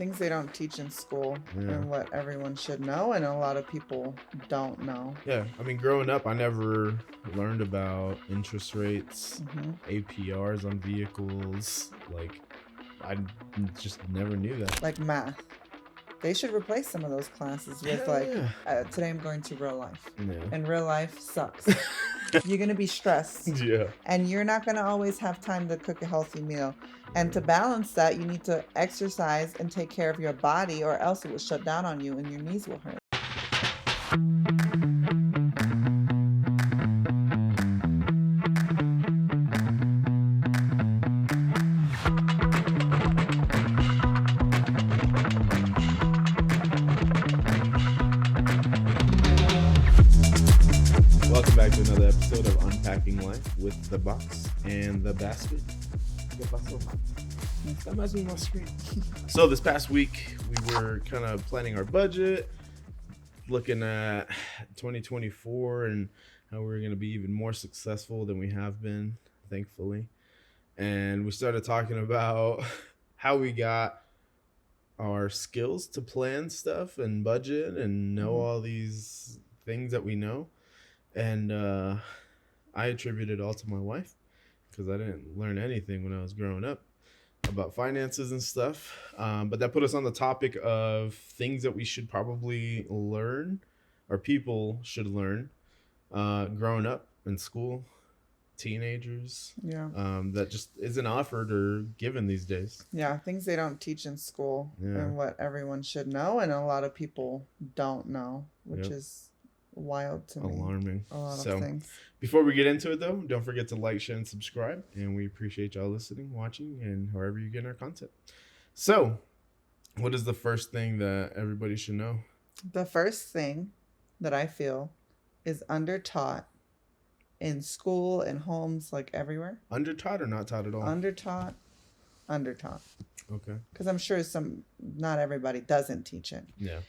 things they don't teach in school Yeah. and what everyone should know and a lot of people don't know. Yeah, I mean, growing up, I never learned about interest rates, APRs on vehicles. Like, I just never knew that. Like math. They should replace some of those classes with Hell yeah. today I'm going to real life. Yeah. And real life sucks. You're going to be stressed. Yeah. And you're not going to always have time to cook a healthy meal. And to balance that, you need to exercise and take care of your body, or else it will shut down on you and your knees will hurt. Welcome back to another episode of Unpacking Life with the box and the basket. That reminds me of my screen. So this past week, we were kind of planning our budget, looking at 2024 and how we're going to be even more successful than we have been, thankfully. And we started talking about how we got our skills to plan stuff and budget and know all these things that we know. And I attribute it all to my wife because I didn't learn anything when I was growing up about finances and stuff. But that put us on the topic of things that we should probably learn, or people should learn, growing up in school, teenagers. Yeah. That just isn't offered or given these days. Yeah, things they don't teach in school and what everyone should know and a lot of people don't know, which is wild to me. Alarming. A lot of things. Before we get into it, though, don't forget to like, share, and subscribe. And we appreciate y'all listening, watching, and however you get our content. So, what is the first thing that everybody should know? The first thing that I feel is undertaught in school and homes, like everywhere. Undertaught or not taught at all? Undertaught. Okay. Because I'm sure not everybody doesn't teach it. Yeah.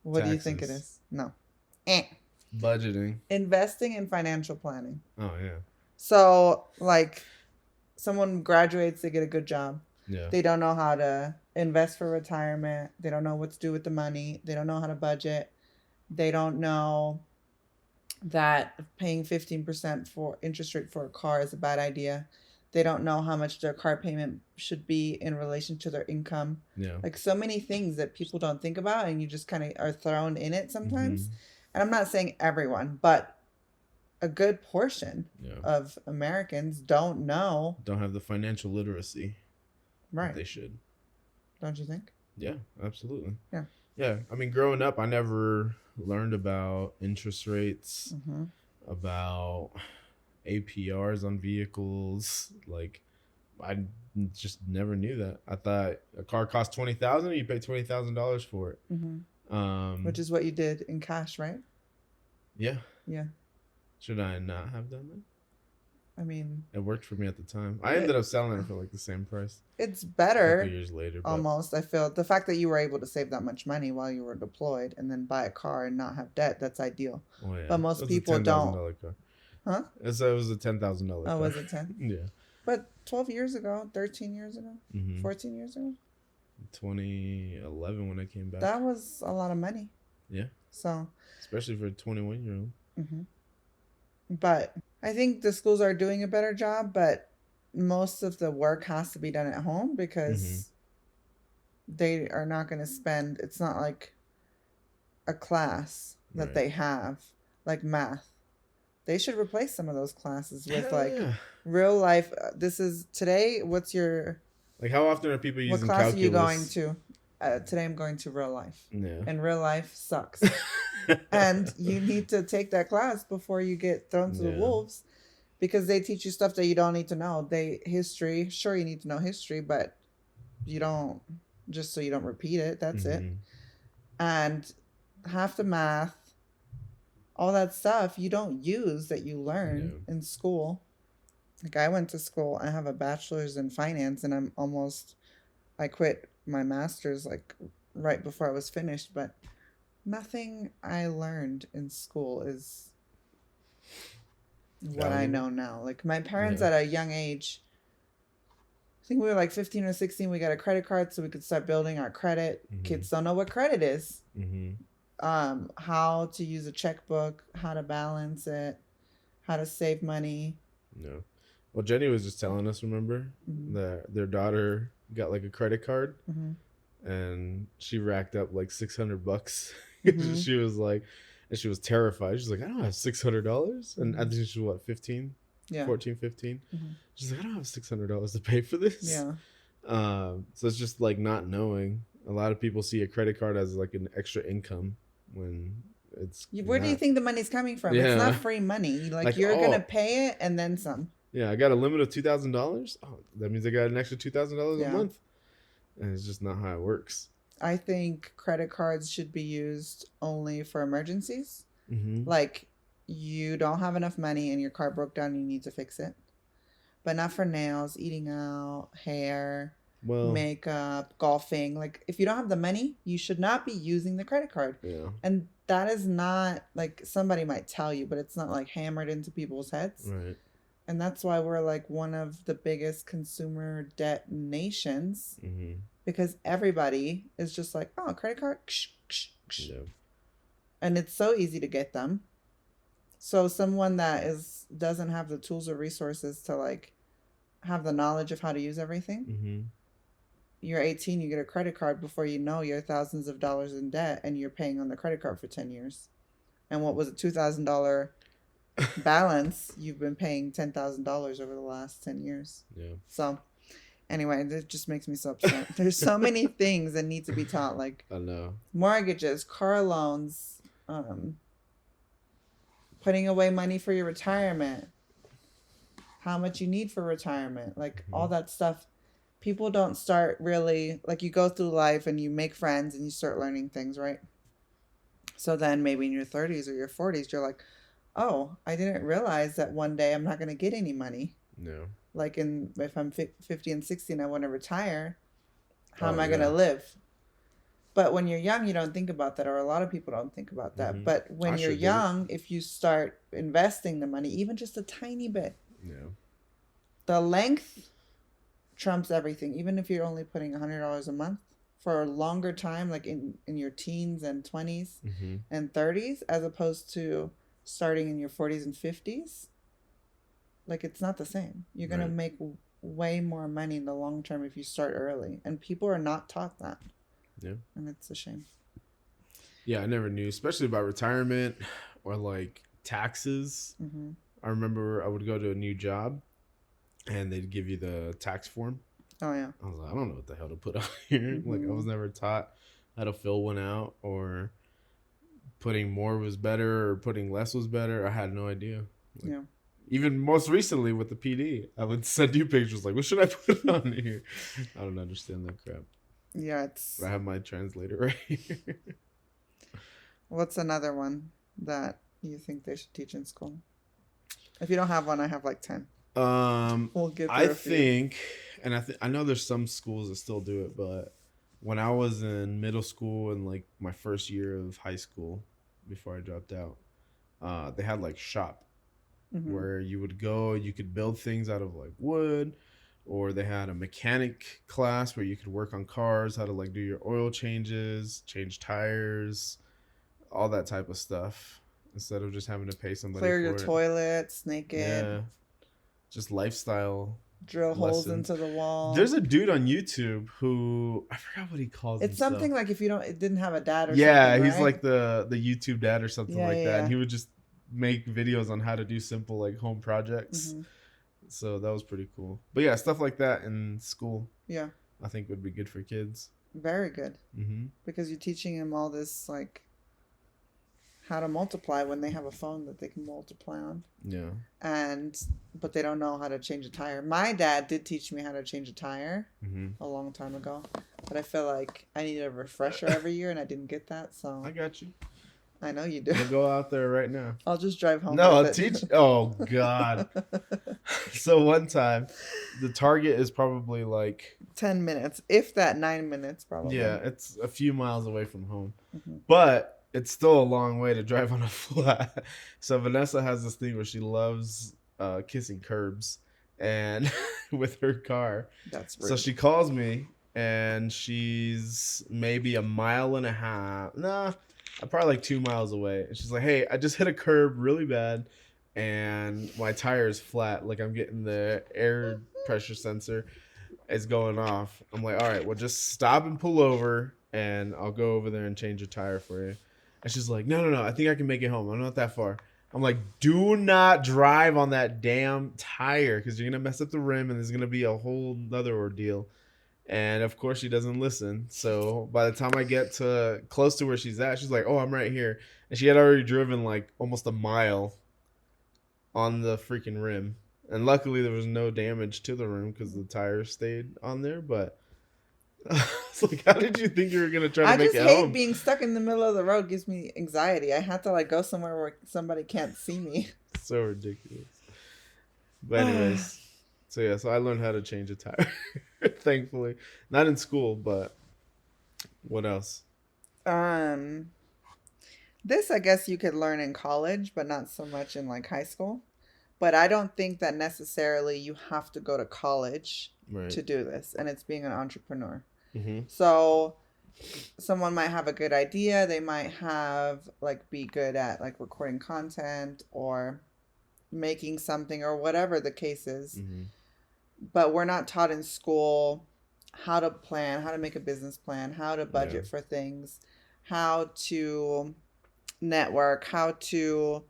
What do you think it is? No. Budgeting. Investing in financial planning. Oh, yeah. So, like, someone graduates, they get a good job. Yeah. They don't know how to invest for retirement. They don't know what to do with the money. They don't know how to budget. They don't know that paying 15% for interest rate for a car is a bad idea. They don't know how much their car payment should be in relation to their income. Yeah. Like so many things that people don't think about and you just kind of are thrown in it sometimes. And I'm not saying everyone, but a good portion of Americans don't have the financial literacy. Right. That they should. Don't you think? Yeah, absolutely. Yeah. Yeah. I mean, growing up, I never learned about interest rates, about APRs on vehicles. Like, I just never knew that. I thought a car cost $20,000 and you pay $20,000 for it. Which is what you did in cash, right? Yeah. Yeah. Should I not have done that? I mean, it worked for me at the time. I ended up selling it for like the same price. It's better. A couple years later, almost. I feel the fact that you were able to save that much money while you were deployed and then buy a car and not have debt, that's ideal. Oh, yeah. But most people don't. Car. Huh? It was a $10,000 car. Oh, was it 10? Yeah. But 12 years ago, 13 years ago, 14 years ago? 2011 when I came back. That was a lot of money. Yeah. So. Especially for a 21-year-old. But I think the schools are doing a better job, but most of the work has to be done at home because they are not going to spend, it's not like a class that they have, like math. They should replace some of those classes with real life. This is today. What's your... Like, how often are people using calculus? What class calculus? are you going to? Today I'm going to real life. Yeah. And real life sucks. And you need to take that class before you get thrown to the wolves because they teach you stuff that you don't need to know. History, sure, you need to know history, but you don't, just so you don't repeat it. That's it. And half the math, all that stuff you don't use that you learn in school. Like I went to school, I have a bachelor's in finance and I quit my master's like right before I was finished, but nothing I learned in school is what I know now. Like my parents at a young age think we were like 15 or 16. We got a credit card so we could start building our credit. Kids don't know what credit is. How to use a checkbook, how to balance it, how to save money. No. Well, Jenny was just telling us, remember, that their daughter got like a credit card and she racked up like $600. She was like, and she was terrified. She's like, I don't have $600. And I think she was what, 15? Yeah. 14, 15. She's like, I don't have $600 to pay for this. Yeah. So it's just like not knowing. A lot of people see a credit card as like an extra income when it's where do you think the money's coming from? It's not free money. Like you're gonna pay it and then some. Yeah, I got a limit of $2,000. Oh, that means I got an extra $2,000 a month. And it's just not how it works. I think credit cards should be used only for emergencies. Like you don't have enough money and your car broke down and you need to fix it. But not for nails, eating out, hair, makeup, golfing. Like if you don't have the money, you should not be using the credit card. Yeah. And that is not like somebody might tell you, but it's not like hammered into people's heads. Right. And that's why we're like one of the biggest consumer debt nations because everybody is just like, oh, credit card. Yeah. And it's so easy to get them. So someone that doesn't have the tools or resources to like have the knowledge of how to use everything. You're 18, you get a credit card before you know you're thousands of dollars in debt and you're paying on the credit card for 10 years. And what was a $2,000 balance, you've been paying $10,000 over the last 10 years. Yeah. So anyway, it just makes me so upset. There's so many things that need to be taught, like I know. Mortgages, car loans, putting away money for your retirement, how much you need for retirement, like all that stuff. People don't start really, like you go through life and you make friends and you start learning things, right? So then maybe in your 30s or your 40s, you're like, oh, I didn't realize that one day I'm not going to get any money. No. Like if I'm 50 and 60 and I want to retire, how am I going to live? But when you're young, you don't think about that, or a lot of people don't think about that. But when you're young, if you start investing the money, even just a tiny bit, the length trumps everything. Even if you're only putting $100 a month for a longer time, like in your teens and 20s and 30s, as opposed to starting in your 40s and 50s, like it's not the same. You're going to make way more money in the long term if you start early. And people are not taught that. Yeah. And it's a shame. Yeah, I never knew, especially about retirement or like taxes. I remember I would go to a new job and they'd give you the tax form. Oh, yeah. I was like, I don't know what the hell to put on here. Like I was never taught how to fill one out, or putting more was better or putting less was better. I had no idea. Like, even most recently with the PD, I would send you pictures like, what should I put on here? I don't understand that crap. Yeah, I have my translator right here. What's another one that you think they should teach in school? If you don't have one, I have like 10. We'll give I think, and I know there's some schools that still do it, but when I was in middle school and like my first year of high school before I dropped out, they had like shop where you would go, you could build things out of like wood, or they had a mechanic class where you could work on cars, how to like do your oil changes, change tires, all that type of stuff, instead of just having to pay somebody clear for your it. toilet, snake it. Yeah. Just lifestyle. Drill holes into the wall. There's a dude on YouTube who, I forgot what he calls It's himself. Something like if you didn't have a dad or something, he's right? like the YouTube dad or something like that. And he would just make videos on how to do simple like home projects. So that was pretty cool. But yeah, stuff like that in school, I think would be good for kids. Very good. Because you're teaching them all this like how to multiply when they have a phone that they can multiply on. Yeah. But they don't know how to change a tire. My dad did teach me how to change a tire a long time ago, but I feel like I needed a refresher every year and I didn't get that. So I got you. I know you do. I'll go out there right now. I'll just drive home. No, I'll teach. Oh God. So one time, the target is probably like 10 minutes, if that 9 minutes probably. Yeah, it's a few miles away from home, but it's still a long way to drive on a flat. So Vanessa has this thing where she loves kissing curbs, and with her car. That's rude. So she calls me, and she's maybe a mile and a half. Nah, I'm probably like 2 miles away. And she's like, "Hey, I just hit a curb really bad, and my tire is flat. Like I'm getting the air pressure sensor is going off." I'm like, "All right, well just stop and pull over, and I'll go over there and change your tire for you." And she's like, "No, I think I can make it home. I'm not that far." I'm like, "Do not drive on that damn tire because you're gonna mess up the rim, and there's gonna be a whole other ordeal." And of course, she doesn't listen. So by the time I get to close to where she's at, she's like, "Oh, I'm right here," and she had already driven like almost a mile on the freaking rim. And luckily, there was no damage to the rim because the tire stayed on there. But it's like, how did you think you were gonna try to make it home? I just hate being stuck in the middle of the road. Gives me anxiety. I have to like go somewhere where somebody can't see me. So ridiculous. But anyways, so I learned how to change a tire. Thankfully, not in school, but what else? This I guess you could learn in college, but not so much in like high school. But I don't think that necessarily you have to go to college to do this, and it's being an entrepreneur. Mm-hmm. So someone might have a good idea. They might have like be good at like recording content or making something or whatever the case is. Mm-hmm. But we're not taught in school how to plan, how to make a business plan, how to budget for things, how to network, how to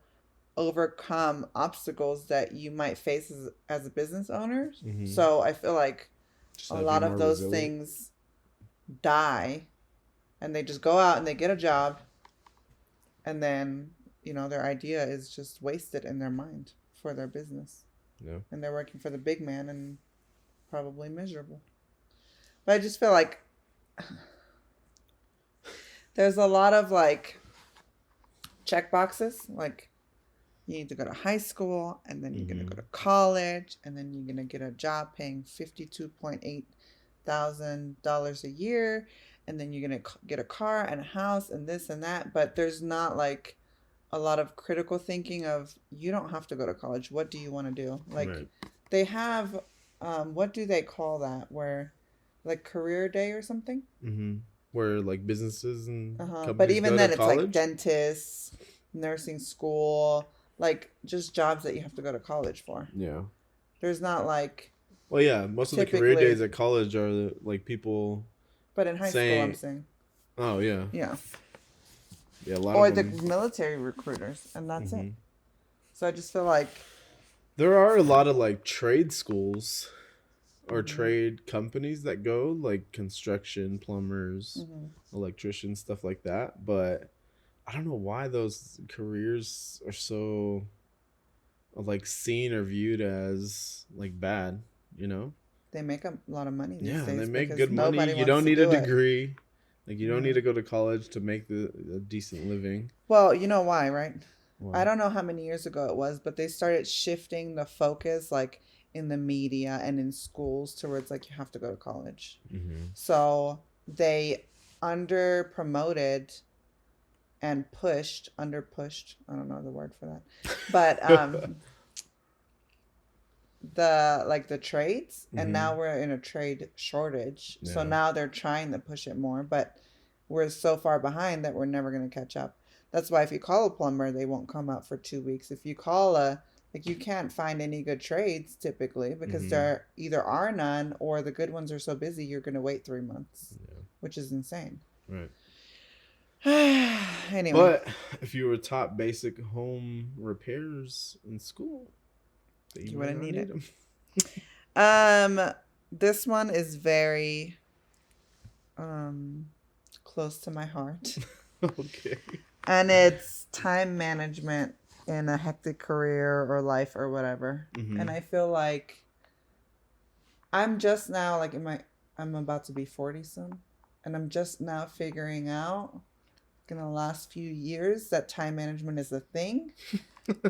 overcome obstacles that you might face as a business owner. Mm-hmm. So I feel like a lot of those things die, and they just go out and they get a job, and then their idea is just wasted in their mind for their business. Yeah. And they're working for the big man and probably miserable. But I just feel like there's a lot of like check boxes. Like you need to go to high school, and then you're going to go to college, and then you're going to get a job paying $52,800 a year, and then you're going to get a car and a house and this and that. But there's not like a lot of critical thinking of, you don't have to go to college. What do you want to do? Like they have, what do they call that? Where like career day or something? Mm-hmm. Where like businesses and companies but even go then to it's college? Like dentists, nursing school, like just jobs that you have to go to college for. Yeah. There's not like. Well, yeah, most of the career days at college are like people. But in high school, I'm saying. Oh yeah. Yeah. Yeah, a lot or of them. the military recruiters, and that's it. So I just feel like there are a lot of like trade schools or trade companies that go, like construction, plumbers, electricians, stuff like that. But I don't know why those careers are so like seen or viewed as like bad, They make a lot of money these days. Yeah, they make good money. You don't need a degree. Like, you don't need to go to college to make a decent living. Well, you know why, right? Why? I don't know how many years ago it was, but they started shifting the focus, like, in the media and in schools towards, like, you have to go to college. Mm-hmm. So they under-promoted and under-pushed, I don't know the word for that, but the trades, and now we're in a trade shortage. Yeah. So now they're trying to push it more, but we're so far behind that we're never going to catch up. That's why if you call a plumber, they won't come out for 2 weeks. If you call you can't find any good trades typically because there either are none or the good ones are so busy you're going to wait 3 months, which is insane. Right. Anyway. But if you were taught basic home repairs in school, you wouldn't need them. This one is very close to my heart. Okay. And it's time management in a hectic career or life or whatever. Mm-hmm. And I feel like I'm just now like I'm about to be 40 soon, and I'm just now figuring out in the last few years that time management is a thing.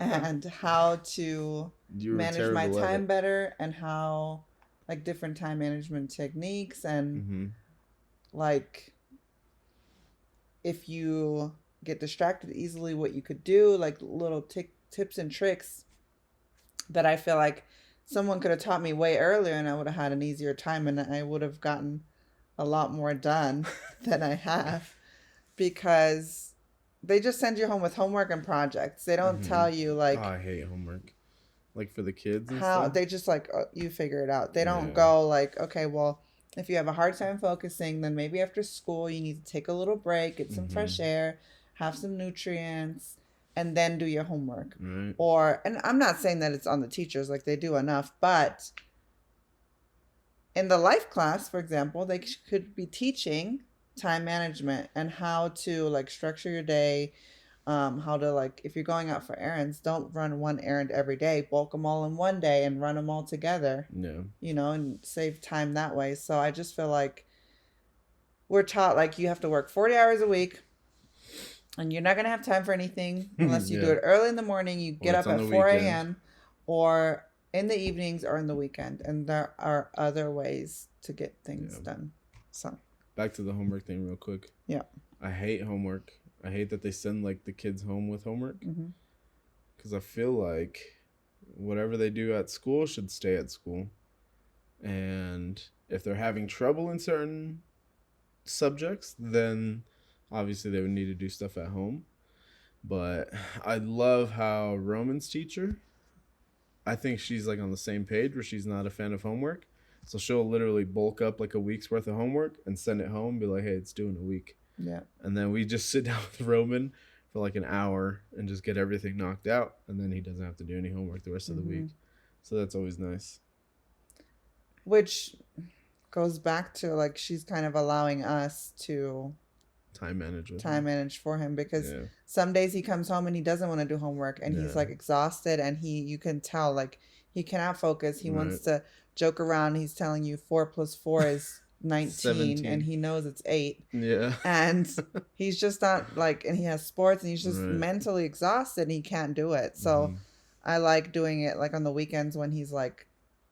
And how to manage my time better, and how like different time management techniques, and like if you get distracted easily, what you could do, like little tips and tricks that I feel like someone could have taught me way earlier and I would have had an easier time and I would have gotten a lot more done than I have, because they just send you home with homework and projects. They don't tell you Oh, I hate homework. Like for the kids and how stuff. they just like, oh, you figure it out. They don't Yeah. go like, okay, well, if you have a hard time focusing, then maybe after school you need to take a little break, get some fresh air, have some nutrients, and then do your homework. Right. Or, and I'm not saying that it's on the teachers, like they do enough, but in the life class, for example, they could be teaching time management and how to like structure your day. How to, like, if you're going out for errands, don't run one errand every day, bulk them all in one day and run them all together. Yeah. You know, and save time that way. So I just feel like we're taught like you have to work 40 hours a week and you're not going to have time for anything unless you do it early in the morning. You get up at 4 a.m. or in the evenings or in the weekend. And there are other ways to get things done. So back to the homework thing real quick. Yeah. I hate homework. I hate that they send like the kids home with homework, because I feel like whatever they do at school should stay at school. And if they're having trouble in certain subjects, then obviously they would need to do stuff at home. But I love how Roman's teacher, I think she's like on the same page where she's not a fan of homework. So she'll literally bulk up like a week's worth of homework and send it home and be like, hey, it's due in a week. Yeah. And then we just sit down with Roman for like an hour and just get everything knocked out. And then he doesn't have to do any homework the rest of the week. So that's always nice. Which goes back to like she's kind of allowing us to time manage for him, because some days he comes home and he doesn't want to do homework and he's like exhausted and you can tell like he cannot focus. He wants to joke around. He's telling you 4 + 4 is 19 17. And he knows it's 8. Yeah. And he's just not like, and he has sports and he's just mentally exhausted and he can't do it. So I like doing it like on the weekends when he's like,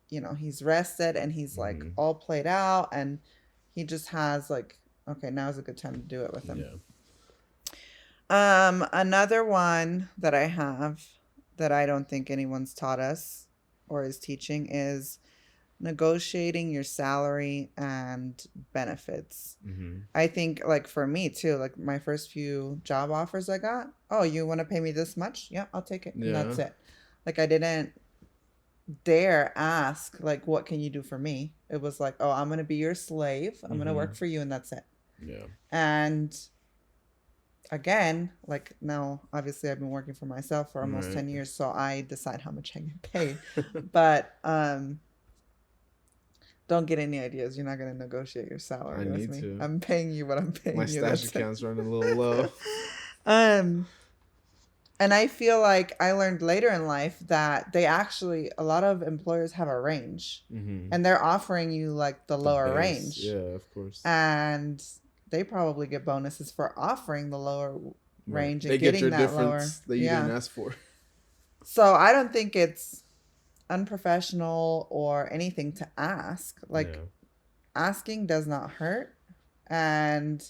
you know, he's rested and he's like all played out and he just has like, okay, now's a good time to do it with him. Yeah. Another one that I have that I don't think anyone's taught us or is teaching is negotiating your salary and benefits. I think like for me too, like my first few job offers I got, oh, you want to pay me this much? Yeah, I'll take it. And that's it. Like I didn't dare ask like, what can you do for me? It was like, oh, I'm going to be your slave. I'm going to work for you and that's it. Yeah. And again, like now, obviously I've been working for myself for almost 10 years. So I decide how much I get paid, but, don't get any ideas. You're not going to negotiate your salary with me. I'm paying you what I'm paying you. My stash account's running a little low. And I feel like I learned later in life that they actually, a lot of employers have a range and they're offering you like the lower range. Yeah, of course. And they probably get bonuses for offering the lower range and getting that lower. That you didn't ask for. So I don't think it's unprofessional or anything to ask. Like asking does not hurt, and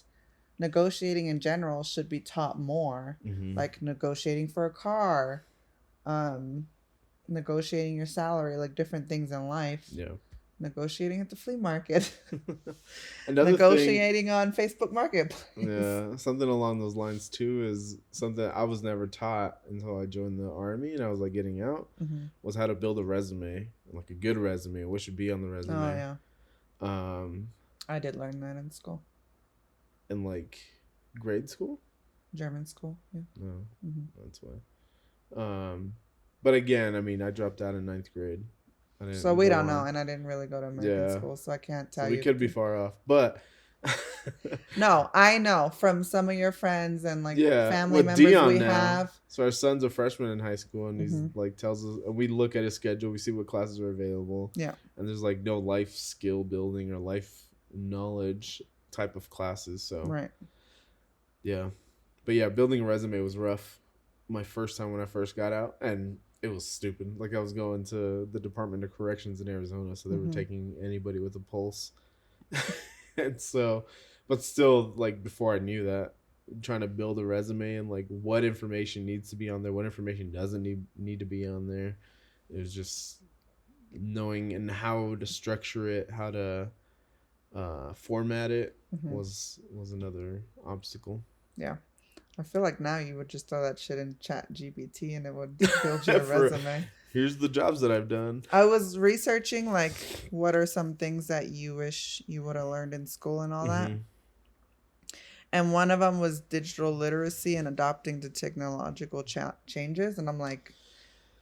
negotiating in general should be taught more. Like negotiating for a car, negotiating your salary, like different things in life. Negotiating at the flea market. Negotiating on Facebook Marketplace. Yeah, something along those lines too is something I was never taught until I joined the Army and I was like getting out, was how to build a resume, like a good resume, what should be on the resume. Oh yeah. I did learn that in school. In like grade school? German school, yeah. No, that's why. But again, I mean, I dropped out in 9th grade. So we don't know, and I didn't really go to American school, so I can't tell you. We could be far off, but no, I know from some of your friends and like family members Dion we have. So our son's a freshman in high school, and he's like tells us, and we look at his schedule, we see what classes are available. Yeah, and there's like no life skill building or life knowledge type of classes. So yeah, but yeah, building a resume was rough. My first time when I first got out, and it was stupid. Like I was going to the Department of Corrections in Arizona, so they were taking anybody with a pulse. And so, but still, like before I knew that, trying to build a resume and like what information needs to be on there, what information doesn't need to be on there, it was just knowing and how to structure it, how to format it was another obstacle. Yeah. I feel like now you would just throw that shit in Chat GPT and it would build you a resume. Here's the jobs that I've done. I was researching, like, what are some things that you wish you would have learned in school and all that. And one of them was digital literacy and adopting to technological changes. And I'm like,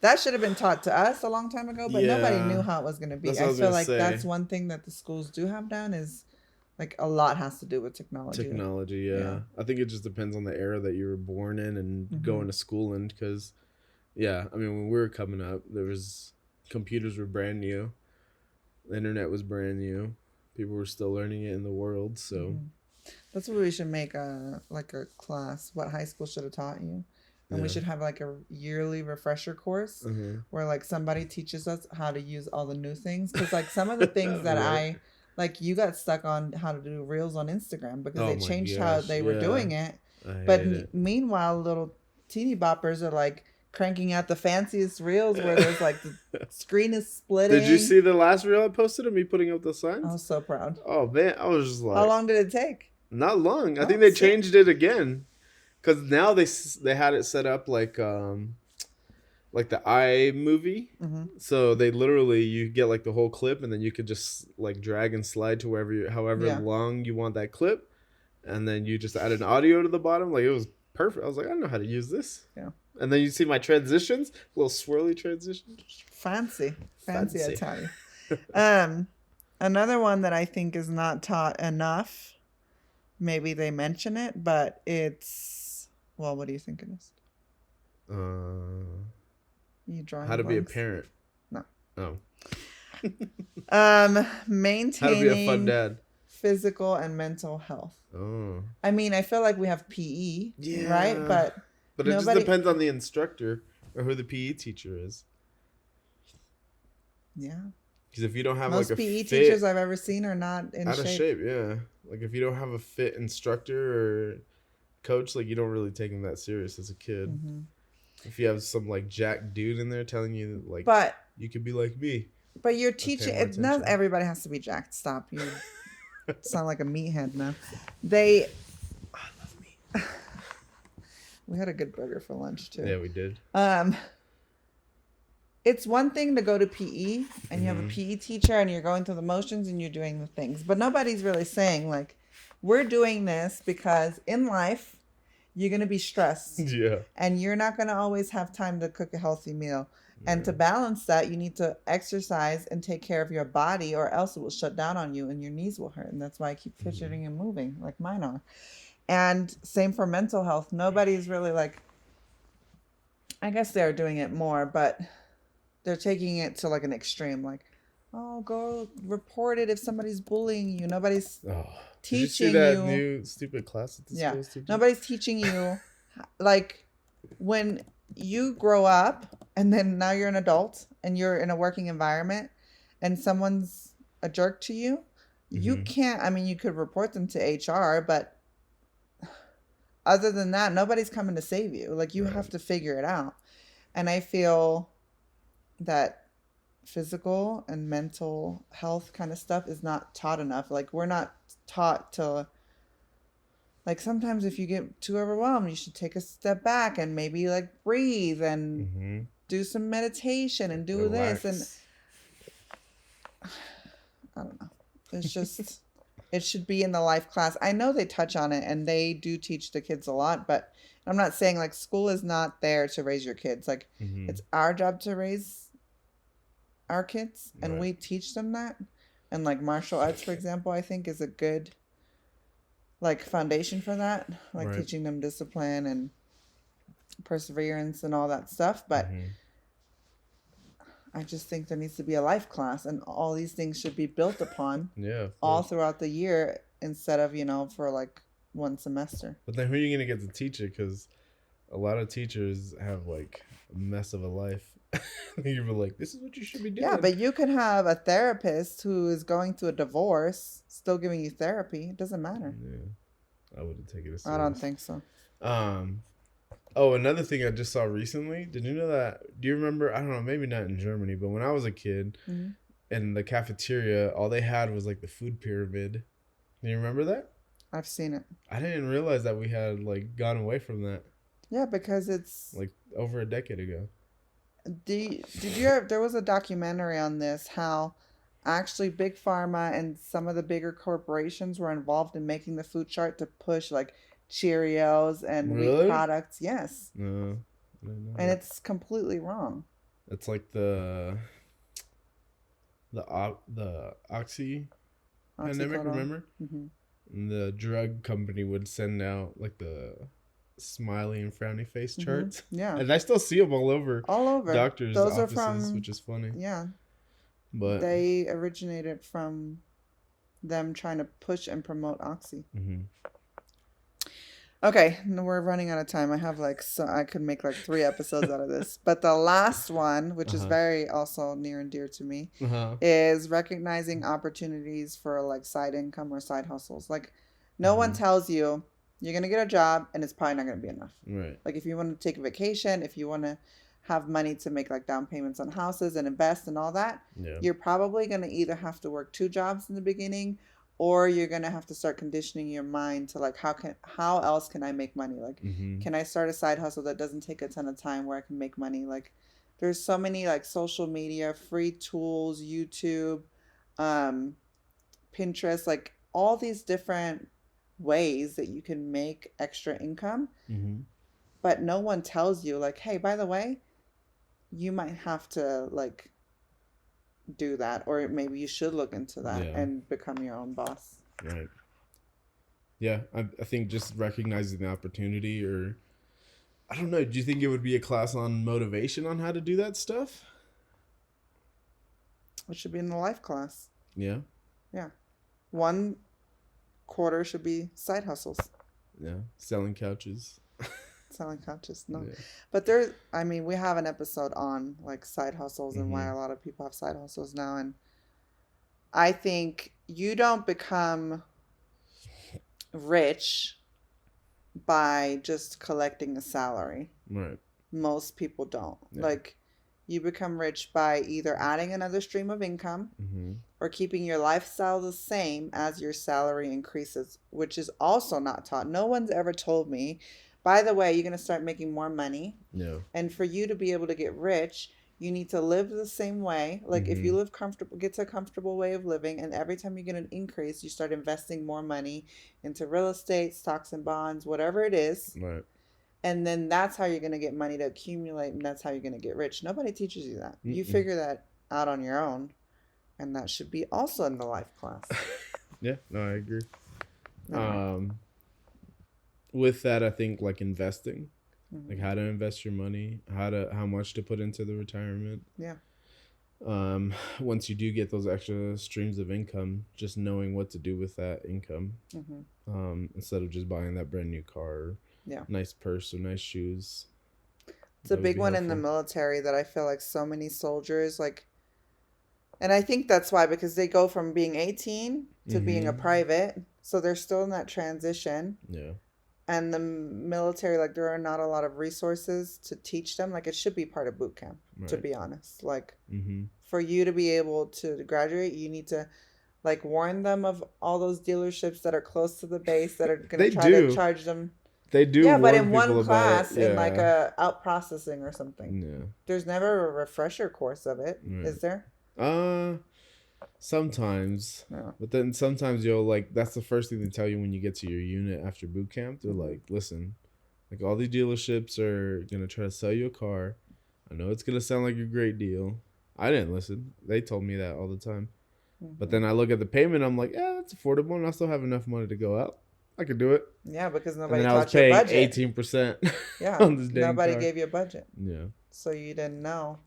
that should have been taught to us a long time ago, but nobody knew how it was going to be. I feel like that's one thing that the schools do have down is, like, a lot has to do with technology. Technology, yeah. I think it just depends on the era that you were born in and going to school in. Because, I mean, when we were coming up, computers were brand new. The internet was brand new. People were still learning it in the world, so... That's what we should make a class, what high school should have taught you. And we should have like a yearly refresher course where like somebody teaches us how to use all the new things. Because like some of the things that like you got stuck on how to do reels on Instagram because they changed how they were doing it. But meanwhile, little teeny boppers are like cranking out the fanciest reels where there's like the screen is splitting. Did you see the last reel I posted of me putting up the signs? I was so proud. Oh man, I was just like, how long did it take? Not long. I think they changed it again, because now they had it set up like the iMovie. So they literally you get like the whole clip, and then you could just like drag and slide to however long you want that clip, and then you just add an audio to the bottom. Like it was perfect. I was like, I know how to use this. Yeah. And then you see my transitions, little swirly transitions. Fancy, I tell you. Another one that I think is not taught enough. Maybe they mention it, but it's... Well, what do you think it is? You drawing how to be a parent. No. Oh. Maintaining... How to be a fun dad. Physical and mental health. Oh. I mean, I feel like we have PE, right? But it just depends on the instructor or who the PE teacher is. Yeah. Because if you don't have most like a PE teachers I've ever seen are not in out of shape, yeah. Like if you don't have a fit instructor or coach, like you don't really take them that serious as a kid. If you have some like jack dude in there telling you like, but you could be like me. But you're teaching. Not everybody has to be jacked. Stop. You sound like a meathead now. I love meat. We had a good burger for lunch too. Yeah, we did. It's one thing to go to PE and you have a PE teacher and you're going through the motions and you're doing the things. But nobody's really saying, like, we're doing this because in life, you're going to be stressed. Yeah. And you're not going to always have time to cook a healthy meal. Yeah. And to balance that, you need to exercise and take care of your body or else it will shut down on you and your knees will hurt. And that's why I keep fidgeting and moving like mine are. And same for mental health. Nobody's really like, I guess they're doing it more, but... They're taking it to like an extreme, like, oh, go report it if somebody's bullying you. Nobody's teaching you. Did you see that new stupid class at the school? Yeah, nobody's teaching you. Like, when you grow up and then now you're an adult and you're in a working environment and someone's a jerk to you, you can't. I mean, you could report them to HR, but other than that, nobody's coming to save you. Like, you have to figure it out. And I feel that physical and mental health kind of stuff is not taught enough. Like, we're not taught to, like, sometimes if you get too overwhelmed, you should take a step back and maybe like breathe and do some meditation and do this. And I don't know. It's just, it should be in the life class. I know they touch on it and they do teach the kids a lot, but I'm not saying like school is not there to raise your kids. Like it's our job to raise our kids and we teach them that. And like martial arts, for example, I think is a good like foundation for that. Like teaching them discipline and perseverance and all that stuff. But I just think there needs to be a life class and all these things should be built upon all throughout the year instead of, for like one semester. But then who are you going to get to teach it? Because a lot of teachers have like a mess of a life. You're like, this is what you should be doing. Yeah, but you could have a therapist who is going through a divorce still giving you therapy. It doesn't matter. Yeah, I wouldn't take it as serious. I don't think so. Oh, another thing I just saw recently. Did you know that? Do you remember? I don't know, maybe not in Germany, but when I was a kid, Mm-hmm. in the cafeteria, all they had was like the food pyramid. Do you remember that? I've seen it. I didn't realize that we had like gone away from that Yeah, because it's like over a decade ago. did you ever, there was a documentary on this how actually big pharma and some of the bigger corporations were involved in making the food chart to push like Cheerios and wheat Really? products. Yes. No, I didn't know And that. it's completely wrong. It's like the oxy pandemic. Oxycodone. Remember? Hmm. And the drug company would send out like the smiley and frowny face charts, Yeah. and I still see them all over All over. doctors' Those are offices, from, which is funny. yeah, But they originated from them trying to push and promote Oxy. mm-hmm. Okay, no, we're running out of time. I have like, so I could make like 3 episodes out of this. But the last one, which is very also near and dear to me, is recognizing opportunities for like side income or side hustles. Like, no one tells you you're going to get a job and it's probably not going to be enough. Right. Like, if you want to take a vacation, if you want to have money to make like down payments on houses and invest and all that, you're probably going to either have to work 2 jobs in the beginning, or you're going to have to start conditioning your mind to like, how else can I make money? Like, can I start a side hustle that doesn't take a ton of time where I can make money? Like, there's so many like social media, free tools, YouTube, Pinterest, like all these different ways that you can make extra income. But no one tells you like, hey, by the way, you might have to like do that, or maybe you should look into that and become your own boss. Right. Yeah, I think just recognizing the opportunity, or I don't know, do you think it would be a class on motivation on how to do that stuff? It should be in the life class. Yeah. 1 quarter should be side hustles. Yeah, selling couches. Selling couches, no. Yeah. But we have an episode on like side hustles and why a lot of people have side hustles now. And I think you don't become rich by just collecting a salary. Right. Most people don't. Yeah. Like, you become rich by either adding another stream of income or keeping your lifestyle the same as your salary increases, which is also not taught. No one's ever told me, by the way, you're going to start making more money. Yeah. And for you to be able to get rich, you need to live the same way. Like, if you live comfortable, get to a comfortable way of living, and every time you get an increase, you start investing more money into real estate, stocks and bonds, whatever it is. Right. And then that's how you're going to get money to accumulate, and that's how you're going to get rich. Nobody teaches you that. You figure that out on your own, and that should be also in the life class. Yeah, no, I agree. With that, I think like investing, like how to invest your money, how much to put into the retirement. Yeah. Once you do get those extra streams of income, just knowing what to do with that income, instead of just buying that brand new car, nice purse or nice shoes. It's a big one in the military that I feel like so many soldiers like, and I think that's why, because they go from being 18 to being a private, so they're still in that transition. Yeah. And the military, like, there are not a lot of resources to teach them. Like, it should be part of boot camp, to be honest. Like, for you to be able to graduate, you need to, like, warn them of all those dealerships that are close to the base that are going to try to charge them. They do. Yeah, but in one class, in like out processing or something. Yeah. There's never a refresher course of it, is there? Sometimes. Yeah. But then sometimes that's the first thing they tell you when you get to your unit after boot camp. They're like, listen, like all these dealerships are gonna try to sell you a car. I know it's gonna sound like a great deal. I didn't listen. They told me that all the time. But then I look at the payment, I'm like, yeah, that's affordable, and I still have enough money to go out. I could do it. Yeah, because nobody and then taught you a budget. I was paying 18%. Yeah, on this dang nobody car. gave you a budget. Yeah. So you didn't know.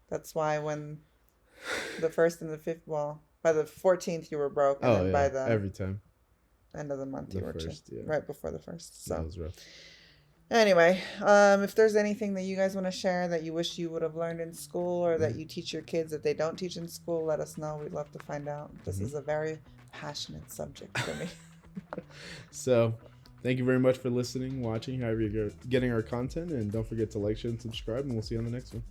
That's why when the first and the fifth, well, by the 14th you were broke, and then by the every time end of the month you were first, right before the first. So that was rough. Anyway, if there's anything that you guys want to share that you wish you would have learned in school, or that you teach your kids that they don't teach in school, let us know. We'd love to find out. This is a very passionate subject for me. So, Thank you very much for listening, watching, however you're getting our content. And don't forget to like, share, and subscribe. And we'll see you on the next one.